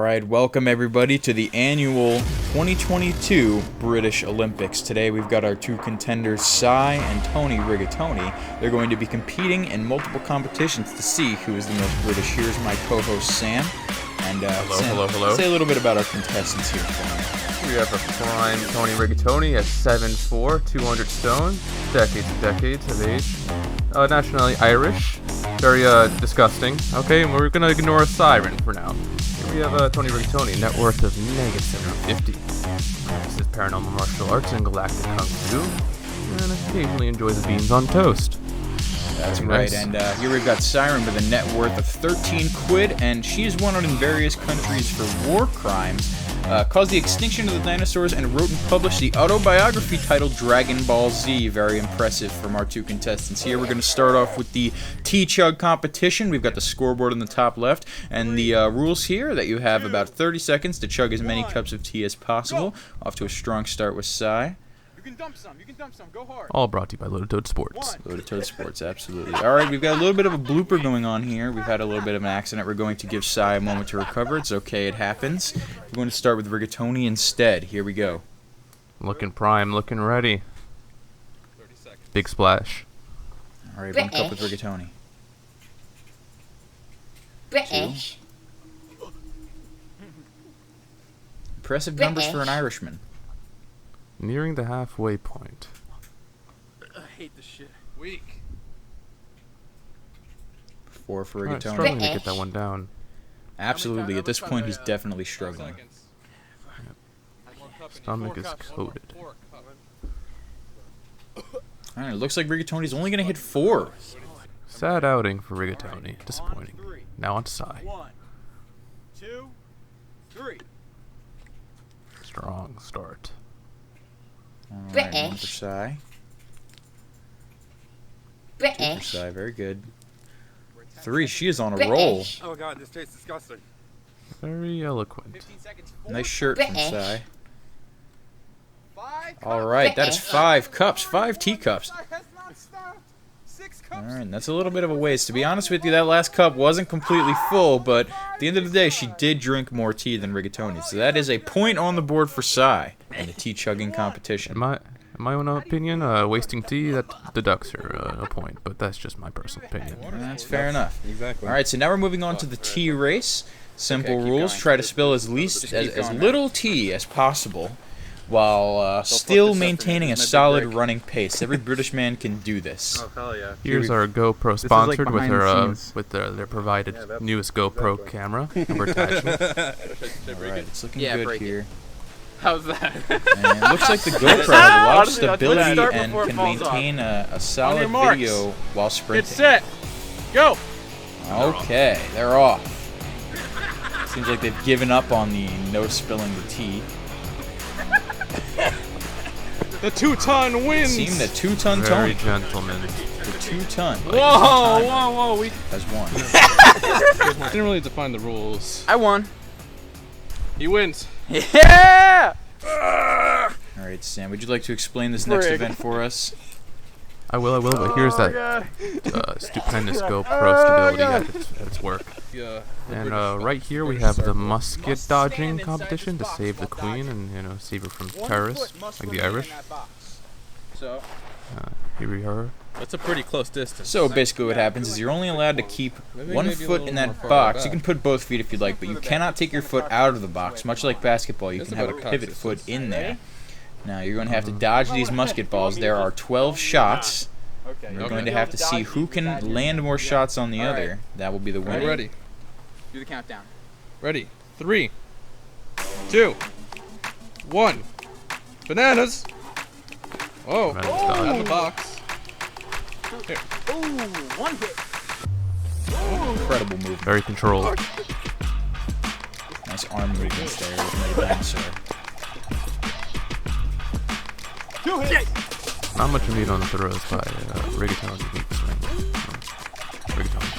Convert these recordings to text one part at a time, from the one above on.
Alright, welcome everybody to the annual 2022 British Olympics. Today we've got our two contenders, Cy and Tony Rigatoni. They're going to be competing in multiple competitions to see who is the most British. Here's my co-host Sam. And Hello. Say a little bit about our contestants here for We have a prime Tony Rigatoni at 7'4", 200 stone, decades of age, nationally Irish, very disgusting. Okay, and we're gonna ignore a siren for now. Here we have Tony Rigatoni, net worth of -750. Practices paranormal martial arts and galactic kung fu, and occasionally enjoys the beans on toast. That's right, and here we've got Siren with a net worth of 13 quid, and she's won out in various countries for war crimes, caused the extinction of the dinosaurs, and wrote and published the autobiography titled Dragon Ball Z. Very impressive from our two contestants here. We're going to start off with the TChug competition. We've got the scoreboard on the top left, and the rules here that you have about 30 seconds to chug as many cups of tea as possible. Off to a strong start with Cy. You can dump some, go hard. All brought to you by Loaded Toad Sports. Loaded Toad Sports, absolutely. Alright, we've got a little bit of a blooper going on here. We've had a little bit of an accident. We're going to give Cy a moment to recover. It's okay, it happens. We're going to start with Rigatoni instead. Here we go. Looking prime, looking ready. 30 seconds. Big splash. Alright, one cup with Rigatoni. British. Impressive numbers for an Irishman. Nearing the halfway point. I hate this shit. Weak. 4 for Alright, Rigatoni. struggling to get that one down. Absolutely, at this point he's definitely struggling. Stomach is coated. Alright, it looks like Rigatoni's only going to hit 4. Sad outing for Rigatoni. Disappointing. Now on to Cy. 1, 2, 3. Strong start. Alright, 1 for Cy. 2 for British. Cy, very good. 3, she is on a roll. Oh god, this tastes disgusting. Very eloquent. 15 seconds. Nice shirt from British. Cy. 5 Alright, that is 5 cups, 5 teacups. has not stopped. 6 cups. Alright, that's a little bit of a waste. To be honest with you, that last cup wasn't completely full, but at the end of the day, she did drink more tea than Rigatoni. So that is a point on the board for Cy in the tea chugging competition. In my own opinion, wasting tea, that deducts her a point, but that's just my personal opinion. That's fair enough. Exactly. Alright, so now we're moving on to the tea race. Simple rules, try to spill as little tea as possible, while still maintaining a solid running pace. Every British man can do this. Oh hell yeah. Here's our GoPro sponsored with their provided newest GoPro camera and we're attachment. Alright, it's looking good break here. How's that? And it looks like the GoPro has a lot of Honestly, stability let's start and before it can falls off. maintain a solid marks. video while sprinting. Get set. Go. Okay, they're off. Seems like they've given up on the no spilling the tea. The 2-ton wins. Seeing the 2-ton Very Tony. gentleman. The 2-ton. Whoa. We Has won. didn't really define the rules. I won. He wins. Yeah! Alright, Sam, would you like to explain this next Frig. event for us? I will, but here's that stupendous GoPro stability at its work. Yeah. And right here we have the musket dodging competition to save the queen and save her from terrorists like the Irish. So Here we are. that's a pretty close distance. So basically what happens is you're only allowed to keep one foot in that box. You can put both feet if you'd like, but you cannot take your foot out of the box. Much like basketball, you can have a pivot foot in there. Now you're going to have to dodge these musket balls. There are 12 shots. Okay. You're going to have to see who can land more shots on the other. That will be the winner. Ready. Do the countdown. Ready. 3, 2, 1. Bananas. Oh. Bananas Out of dodge. the box. Here. Ooh, 1 hit. Incredible movement. Very controlled. Nice arm movements there with my dinosaur. 2 hits. Not much meat on the throws by Rigatoni. Rigatoni.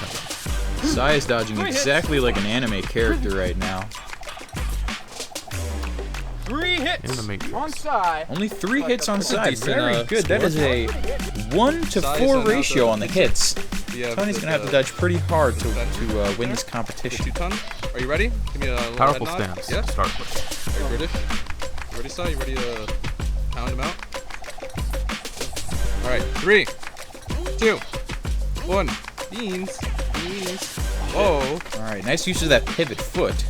Cy is dodging exactly like an anime character right now. 3 hits. In the Matrix. On side. Only 3 hits on Cy. decent, Very good. That is a 1 to 4 ratio on the hits. You have Tony's this, gonna have to dodge pretty hard to win this the competition. 2-ton. Are you ready? Give me a little Powerful head nod. stance Yeah. to start with. Are you British? You ready, Si? You ready to pound him out? All right. 3, 2, 1. Beans. Whoa. All right, nice use of that pivot foot.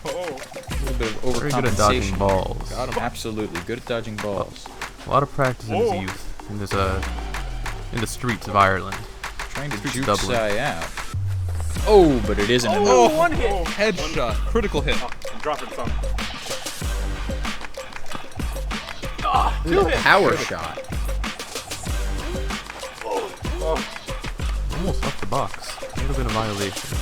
Oh. A little bit of Very good at dodging overcompensation. balls. Got him. Absolutely, good at dodging balls. A lot of practice in his youth, in his in the streets of Ireland. Trying to Streets juke Dublin. Sai out. Oh, but it isn't enough. Oh, one hit. Headshot. Critical hit. I'm dropping some. Ooh, a power shot. Almost left the box. Would have been a violation.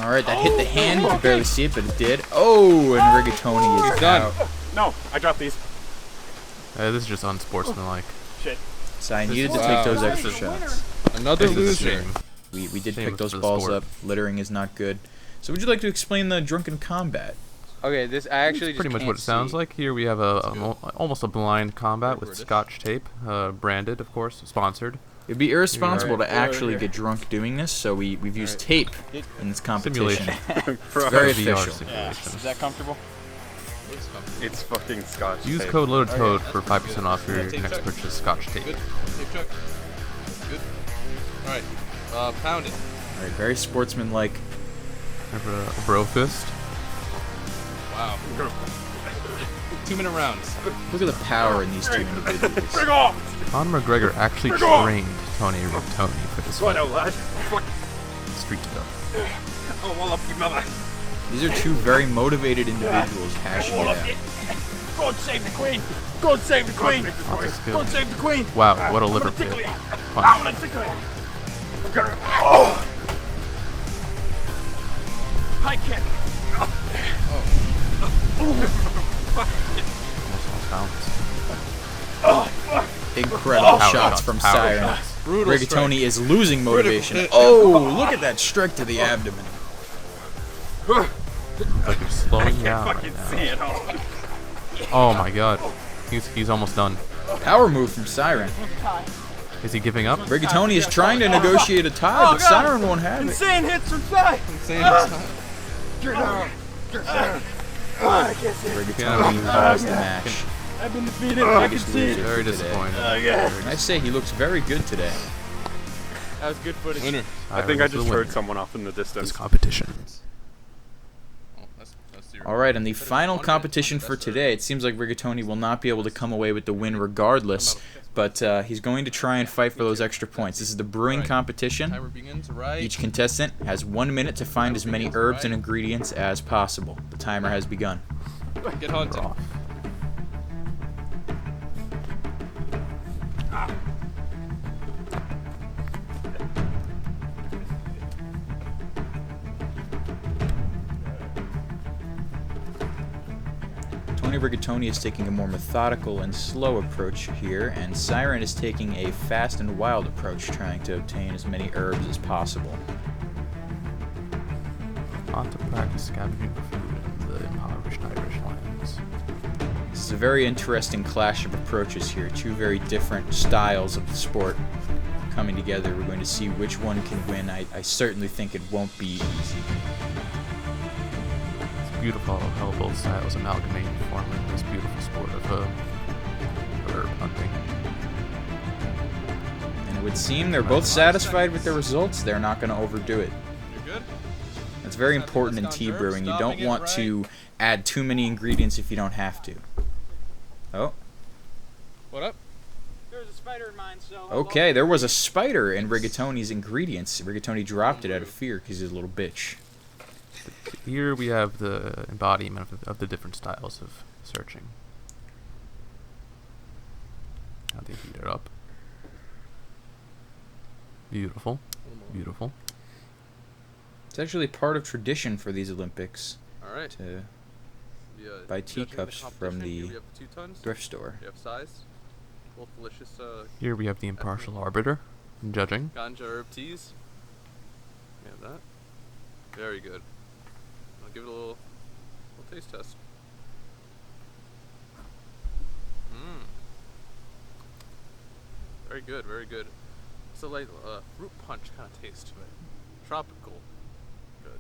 All right, that hit the hand. You could barely see it, but it did. Oh, and Rigatoni is done. out. No, I dropped these. This is just unsportsmanlike. Shit. Sai needed to Wow. take those extra shots. Another This is a loser. shame. We did Shame pick those for the balls sport. up. Littering is not good. So would you like to explain the drunken combat? Okay, this I actually Pretty much what it sounds like. Here we have almost a blind combat with British. Scotch tape, branded, of course, sponsored. It'd be irresponsible Alright, to actually get drunk doing this, so we've used tape in this competition. Simulation. It's very VR official. simulation. Is that comfortable? It's fucking Scotch. Use tape. code LOADTOAD for 5% off your next purchase Scotch tape. Good. TChug. Good. All right. Pound it. All right, very sportsmanlike. Have a bro fist. Wow. 2-minute rounds. Look at the power in these two individuals. Bring off! Conor McGregor actually trained Tony Rigatoni for this Go on, fight. lad. Street stuff. Oh, wall up your mother. These are two very motivated individuals hashing it out. God save the queen. God save the queen. Lots of skill. God save the queen. Wow, what a liver I'm gonna tickle pit. you. Punch. I'm gonna tickle you. I'm gonna. Oh! High kick. Almost bounce. Incredible Power shots shots, from power Siren. shots. Brutal Rigatoni is losing motivation. hit. Oh, look at that strike to the abdomen. It's like he's slowing down right Fucking see now. it. Oh my god. He's almost done. Power move from Siren. Is he giving up? Rigatoni is trying to negotiate a tie, but Siren won't have it. Insane hits from side. Insane. Rigatoni lost the match. I've been defeated. I can Biggest see loser it. Very today. disappointed. And I say he looks very good today. That was good footage. Winner. I think I Siren's the just heard winner someone off in the of this distance. competition. Oh, that's serious. All right, and the final competition for today, it seems like Rigatoni will not be able to come away with the win regardless, but he's going to try and fight for those extra points. This is the brewing competition. Timer begins right. Each contestant has 1 minute to find as many herbs and ingredients as possible. The timer has begun. Get hunted. Off. Tony Rigatoni is taking a more methodical and slow approach here, and Siren is taking a fast and wild approach, trying to obtain as many herbs as possible. On to practice scavenging for food in the impoverished Irish lands. This is a very interesting clash of approaches here. Two very different styles of the sport coming together. We're going to see which one can win. I certainly think it won't be easy. It's beautiful how both styles amalgamate to form this beautiful sport of herb hunting. And it would seem they're both satisfied with their results. They're not going to overdo it. You're good? That's very important in tea brewing. You don't want to add too many ingredients if you don't have to. Oh, What up? There was a spider in mine, so. okay. There was a spider in Rigatoni's ingredients. Rigatoni dropped it out of fear because he's a little bitch. Here we have the embodiment of the different styles of searching. How they heat it up. Beautiful. Beautiful. It's actually part of tradition for these Olympics All right. to Yeah, buy judging teacups from competition, the here we have 2 tons. thrift store. We have size. Both delicious Here we have the impartial arbiter judging. ganja herb teas. We have that. Very good. I'll give it a little taste test. Very good, very good. It's a light fruit punch kind of taste to it. Tropical.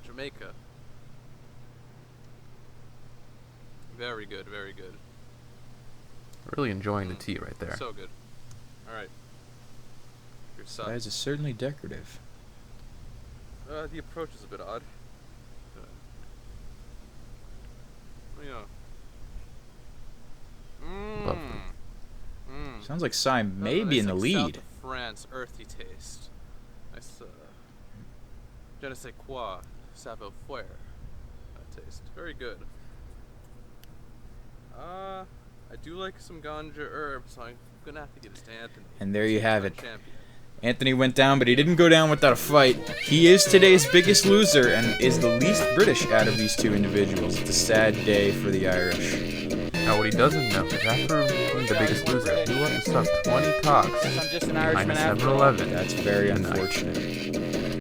Jamaica. Very good, very good. Really enjoying the tea right there. So good. Alright. Your That size. is certainly decorative. The approach is a bit odd. Yeah. Lovely. Sounds like Cy may be in the South lead. of France, earthy taste. Nice, je ne sais quoi, savoir-faire taste. Very good. I do like some ganja herbs, so I'm gonna have to give this to Anthony. And there you have it. Champion. Anthony went down, but he didn't go down without a fight. He is today's biggest loser and is the least British out of these two individuals. It's a sad day for the Irish. Now, what he doesn't know is after being the biggest loser, he won to suck 20 cocks I'm just an behind Irishman a after all. 7-Eleven. That's very tonight. unfortunate.